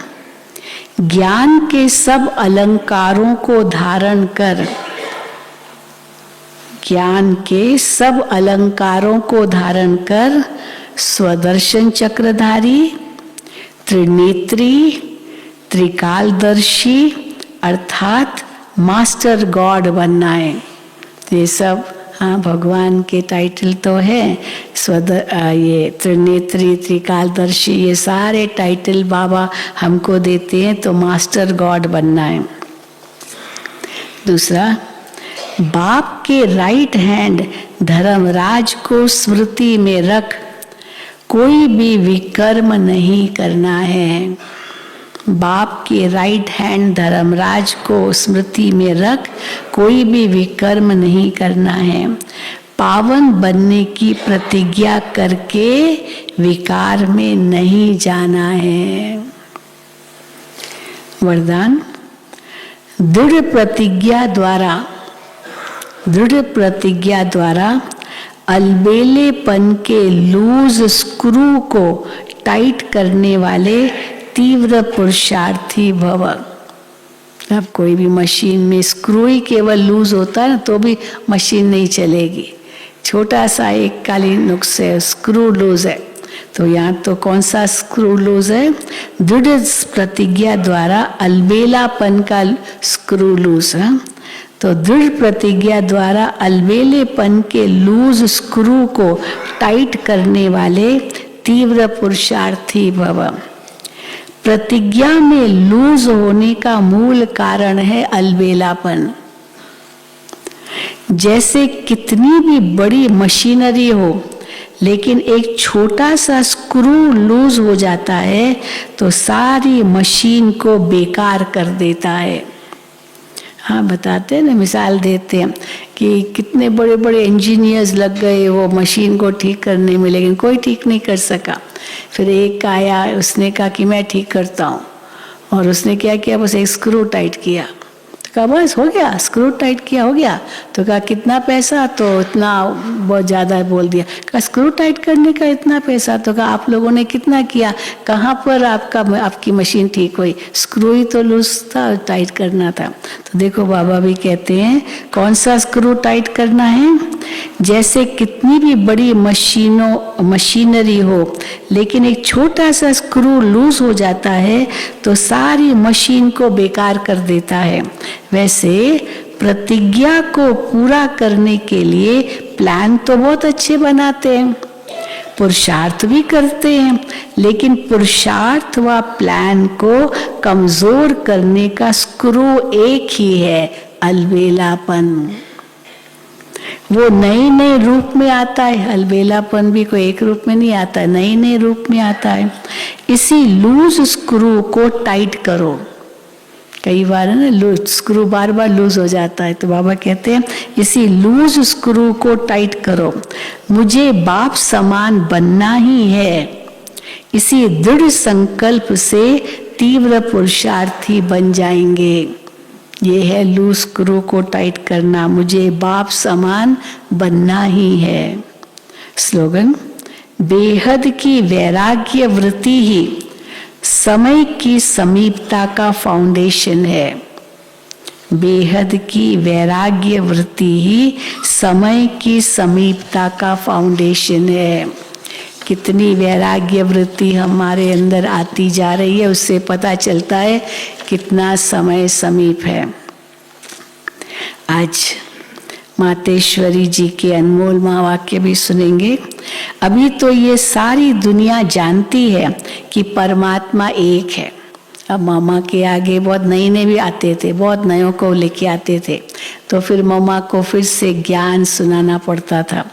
S2: ज्ञान के सब अलंकारों को धारण कर, ज्ञान के सब अलंकारों को धारण कर स्वदर्शन चक्रधारी, त्रिनेत्री, त्रिकालदर्शी अर्थात मास्टर गॉड बनना है। ये सब हाँ भगवान के टाइटल तो है। ये त्रिनेत्री, त्रिकालदर्शी, ये सारे टाइटल बाबा हमको देते हैं, तो मास्टर गॉड बनना है। दूसरा, बाप के राइट हैंड धर्मराज को स्मृति में रख, कोई भी विकर्म नहीं करना है। बाप के राइट हैंड धर्मराज को स्मृति में रख, कोई भी विकर्म नहीं करना है। पावन बनने की प्रतिज्ञा करके विकार में नहीं जाना है। वरदान, दृढ़ प्रतिज्ञा द्वारा अलबेलेपन के लूज स्क्रू को टाइट करने वाले तीव्र पुरुषार्थी भव। अब कोई भी मशीन में स्क्रू ही केवल लूज होता है ना तो भी मशीन नहीं चलेगी। छोटा सा एक काली नुक्स है, स्क्रू लूज है, तो यहाँ तो कौन सा स्क्रू लूज है? दृढ़ प्रतिज्ञा द्वारा अलबेलापन का स्क्रू लूज है। तो दृढ़ प्रतिज्ञा द्वारा अलबेलेपन के लूज स्क्रू को टाइट करने वाले तीव्र पुरुषार्थी भव। प्रतिज्ञा में लूज होने का मूल कारण है अलबेलापन। जैसे कितनी भी बड़ी मशीनरी हो, लेकिन एक छोटा सा स्क्रू लूज हो जाता है तो सारी मशीन को बेकार कर देता है। हाँ बताते हैं ना, मिसाल देते हैं कि कितने बड़े बड़े इंजीनियर्स लग गए वो मशीन को ठीक करने में, लेकिन कोई ठीक नहीं कर सका। फिर एक आया, उसने कहा कि मैं ठीक करता हूँ, और उसने क्या किया, बस एक स्क्रू टाइट किया, तो कहा बस हो गया, स्क्रू टाइट किया हो गया। तो कहा कितना पैसा? तो इतना, बहुत ज़्यादा बोल दिया। कहा स्क्रू टाइट करने का इतना पैसा? तो कहा आप लोगों ने कितना किया? कहाँ पर आपकी मशीन ठीक हुई? स्क्रू ही तो लूज था, टाइट करना था। तो देखो बाबा भी कहते हैं कौन सा स्क्रू टाइट करना है। जैसे कितनी भी बड़ी मशीनरी हो, लेकिन एक छोटा सा स्क्रू लूज हो जाता है तो सारी मशीन को बेकार कर देता है, वैसे प्रतिज्ञा को पूरा करने के लिए प्लान तो बहुत अच्छे बनाते हैं, पुरुषार्थ भी करते हैं, लेकिन पुरुषार्थ व प्लान को कमजोर करने का स्क्रू एक ही है, अलबेलापन। वो नए नए रूप में आता है, अलबेलापन भी कोई एक रूप में नहीं आता, नए नए रूप में आता है। इसी लूज स्क्रू को टाइट करो। कई बार है ना, स्क्रू बार बार लूज हो जाता है, तो बाबा कहते हैं इसी लूज स्क्रू को टाइट करो। मुझे बाप समान बनना ही है, इसी दृढ़ संकल्प से तीव्र पुरुषार्थी बन जाएंगे। ये है लूज स्क्रू को टाइट करना, मुझे बाप समान बनना ही है। स्लोगन, बेहद की वैराग्य वृत्ति ही समय की समीपता का फाउंडेशन है। बेहद की वैराग्य वृत्ति ही समय की समीपता का फाउंडेशन है। कितनी वैराग्य वृत्ति हमारे अंदर आती जा रही है, उससे पता चलता है कितना समय समीप है। आज मातेश्वरी जी के अनमोल महावाक्य भी सुनेंगे। अभी तो ये सारी दुनिया जानती है कि परमात्मा एक है। अब मामा के आगे बहुत नए नए भी आते थे, बहुत नयों को लेके आते थे, तो फिर मामा को फिर से ज्ञान सुनाना पड़ता था।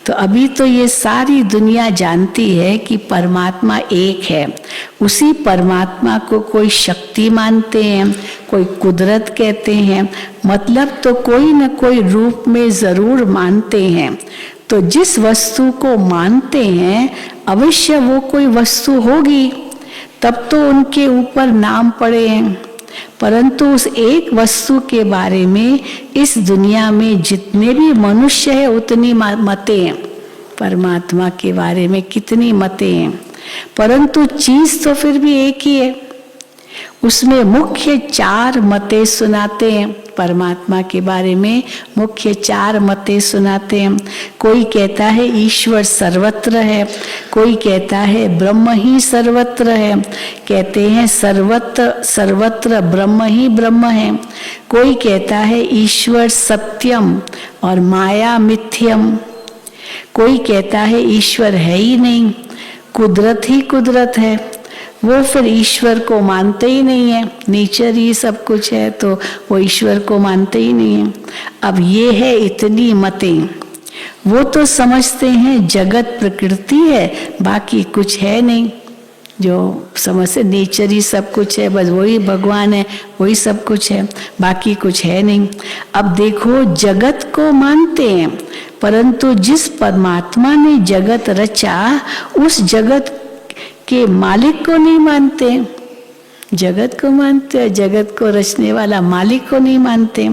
S2: तो अभी तो ये सारी दुनिया जानती है कि परमात्मा एक है। उसी परमात्मा को कोई शक्ति मानते हैं, कोई कुदरत कहते हैं, मतलब तो कोई न कोई रूप में जरूर मानते हैं। तो जिस वस्तु को मानते हैं अवश्य वो कोई वस्तु होगी, तब तो उनके ऊपर नाम पड़े हैं। परंतु उस एक वस्तु के बारे में इस दुनिया में जितने भी मनुष्य हैं उतनी मतें हैं। परमात्मा के बारे में कितनी मतें हैं, परंतु चीज तो फिर भी एक ही है। उसमें मुख्य 4 मतें सुनाते हैं। परमात्मा के बारे में मुख्य 4 मतें सुनाते हैं। कोई कहता है ईश्वर सर्वत्र है, कोई कहता है ब्रह्म ही सर्वत्र है, कहते हैं सर्वत्र ब्रह्म ही ब्रह्म है। कोई कहता है ईश्वर सत्यम और माया मिथ्यम। कोई कहता है ईश्वर है ही नहीं, कुदरत ही कुदरत है। वो फिर ईश्वर को मानते ही नहीं है, नेचर ही सब कुछ है, तो वो ईश्वर को मानते ही नहीं है। अब ये है इतनी मतें। वो तो समझते हैं जगत प्रकृति है, बाकी कुछ है नहीं। जो समझते नेचर ही सब कुछ है, बस वही भगवान है, वही सब कुछ है, बाकी कुछ है नहीं। अब देखो, जगत को मानते हैं, परंतु जिस परमात्मा ने जगत रचा उस जगत के मालिक को नहीं मानते। जगत को मानते हैं, जगत को रचने वाला मालिक को नहीं मानते।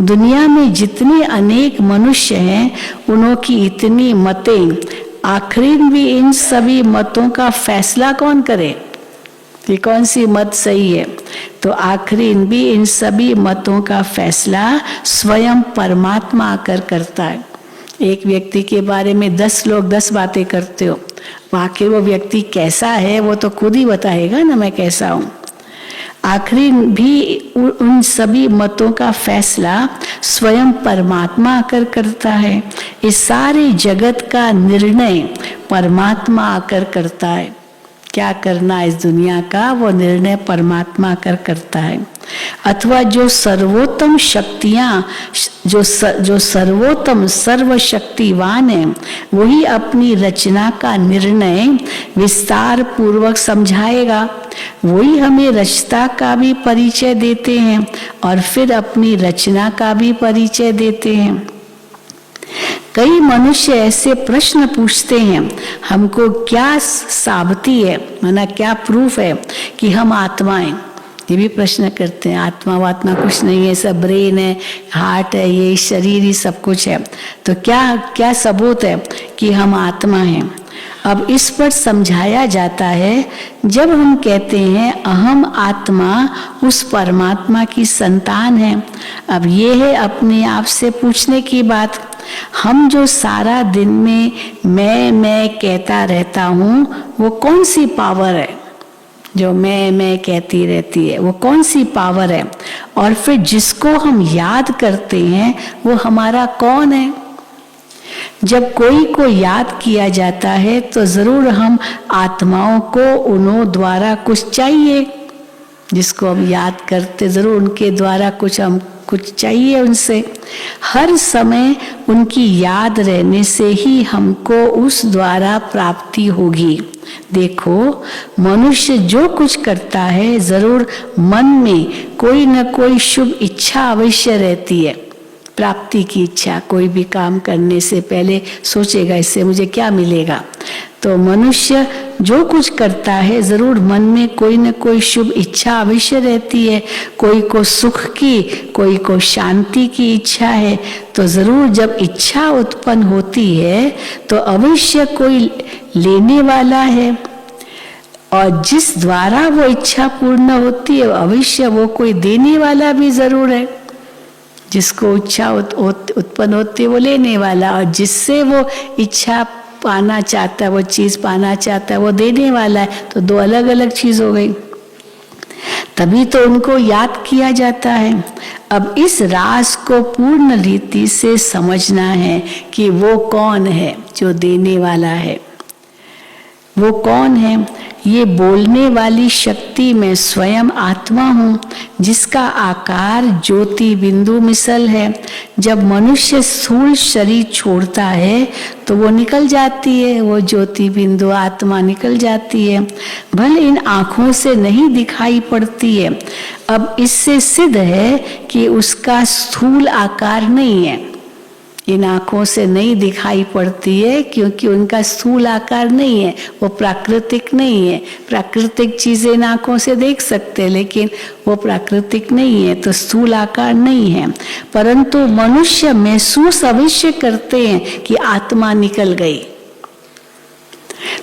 S2: दुनिया में जितने अनेक मनुष्य हैं उनों की इतनी मतें, आखिर भी इन सभी मतों का फैसला कौन करे कि कौन सी मत सही है? तो आखिर भी इन सभी मतों का फैसला स्वयं परमात्मा आकर करता है। एक व्यक्ति के बारे में 10 लोग 10 बातें करते हो, आखिर वो व्यक्ति कैसा है वो तो खुद ही बताएगा ना, मैं कैसा हूँ। आखिर भी उन सभी मतों का फैसला स्वयं परमात्मा आकर करता है। इस सारे जगत का निर्णय परमात्मा आकर करता है। क्या करना है इस दुनिया का, वो निर्णय परमात्मा आकर करता है। अथवा जो सर्वोत्तम शक्तियाँ, जो सर्वोत्तम सर्वशक्तिवान है, वही अपनी रचना का निर्णय विस्तार पूर्वक समझाएगा। वही हमें रचना का भी परिचय देते हैं और फिर अपनी रचना का भी परिचय देते हैं। कई मनुष्य ऐसे प्रश्न पूछते हैं, हमको क्या साबिती है, माना क्या प्रूफ है कि हम आत्मा हैं? ये भी प्रश्न करते हैं। आत्मा वात्मा कुछ नहीं है, सब ब्रेन है, हार्ट है, ये शरीर ही सब कुछ है, तो क्या सबूत है कि हम आत्मा हैं? अब इस पर समझाया जाता है, जब हम कहते हैं अहम आत्मा उस परमात्मा की संतान है। अब ये है अपने आप से पूछने की बात, हम जो सारा दिन में मैं कहता रहता हूँ, वो कौन सी पावर है जो मैं कहती रहती है? वो कौन सी पावर है? और फिर जिसको हम याद करते हैं वो हमारा कौन है? जब कोई को याद किया जाता है तो जरूर हम आत्माओं को उन्हों द्वारा कुछ चाहिए, जिसको हम याद करते जरूर उनके द्वारा कुछ चाहिए उनसे। हर समय उनकी याद रहने से ही हमको उस द्वारा प्राप्ति होगी। देखो, मनुष्य जो कुछ करता है जरूर मन में कोई न कोई शुभ इच्छा अवश्य रहती है। प्राप्ति की इच्छा, कोई भी काम करने से पहले सोचेगा इससे मुझे क्या मिलेगा। तो मनुष्य जो कुछ करता है जरूर मन में कोई न कोई शुभ इच्छा अवश्य रहती है। कोई को सुख की, कोई को शांति की इच्छा है। तो जरूर जब इच्छा उत्पन्न होती है तो अवश्य कोई लेने वाला है, और जिस द्वारा वो इच्छा पूर्ण होती है अवश्य वो कोई देने वाला भी जरूर है। जिसको इच्छा उत्पन्न होती है वो लेने वाला, और जिससे वो इच्छा पाना चाहता है, वो चीज पाना चाहता है, वो देने वाला है। तो दो अलग अलग चीज हो गई, तभी तो उनको याद किया जाता है। अब इस राज को पूर्ण रीति से समझना है कि वो कौन है जो देने वाला है। वो कौन है? ये बोलने वाली शक्ति मैं स्वयं आत्मा हूँ, जिसका आकार ज्योति बिंदु मिसल है। जब मनुष्य स्थूल शरीर छोड़ता है तो वो निकल जाती है, वो ज्योति बिंदु आत्मा निकल जाती है। भले इन आँखों से नहीं दिखाई पड़ती है। अब इससे सिद्ध है कि उसका स्थूल आकार नहीं है। इन आँखों से नहीं दिखाई पड़ती है क्योंकि उनका स्थूल आकार नहीं है, वो प्राकृतिक नहीं है। प्राकृतिक चीजें इन आँखों से देख सकते हैं लेकिन वो प्राकृतिक नहीं है, तो स्थूल आकार नहीं है। परंतु मनुष्य महसूस अवश्य करते हैं कि आत्मा निकल गई,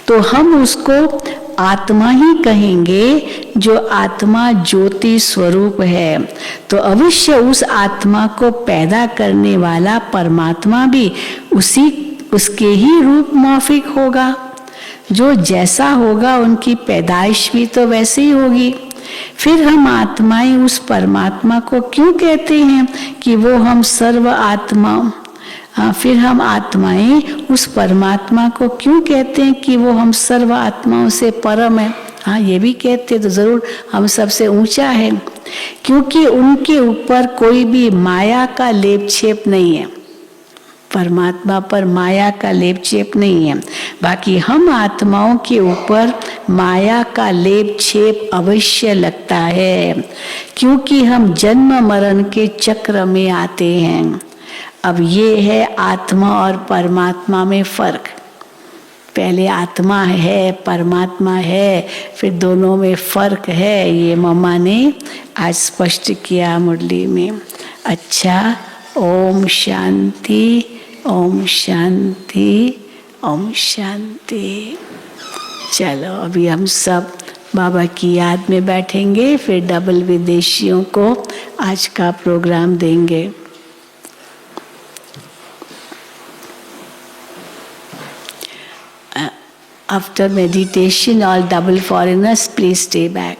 S2: तो हम उसको आत्मा ही कहेंगे, जो आत्मा ज्योति स्वरूप है। तो अवश्य उस आत्मा को पैदा करने वाला परमात्मा भी उसके ही रूप माफिक होगा। जो जैसा होगा उनकी पैदाइश भी तो वैसे ही होगी। फिर हम आत्माएं उस परमात्मा को क्यों कहते हैं कि वो हम सर्व आत्मा, फिर हम आत्माएं उस परमात्मा को क्यों कहते हैं कि वो हम सर्व आत्माओं से परम है। हाँ, ये भी कहते हैं तो जरूर हम सबसे ऊंचा है, क्योंकि उनके ऊपर कोई भी माया का लेप छेप नहीं है। परमात्मा पर माया का लेप छेप नहीं है। बाकी हम आत्माओं के ऊपर माया का लेप छेप अवश्य लगता है, क्योंकि हम जन्म मरण के चक्र में आते हैं। अब ये है आत्मा और परमात्मा में फर्क। पहले आत्मा है, परमात्मा है, फिर दोनों में फर्क है। ये मम्मा ने आज स्पष्ट किया मुरली में। अच्छा, ओम शांति, ओम शांति, ओम शांति। चलो अभी हम सब बाबा की याद में बैठेंगे, फिर डबल विदेशियों को आज का प्रोग्राम देंगे। After meditation, all double foreigners, please stay back.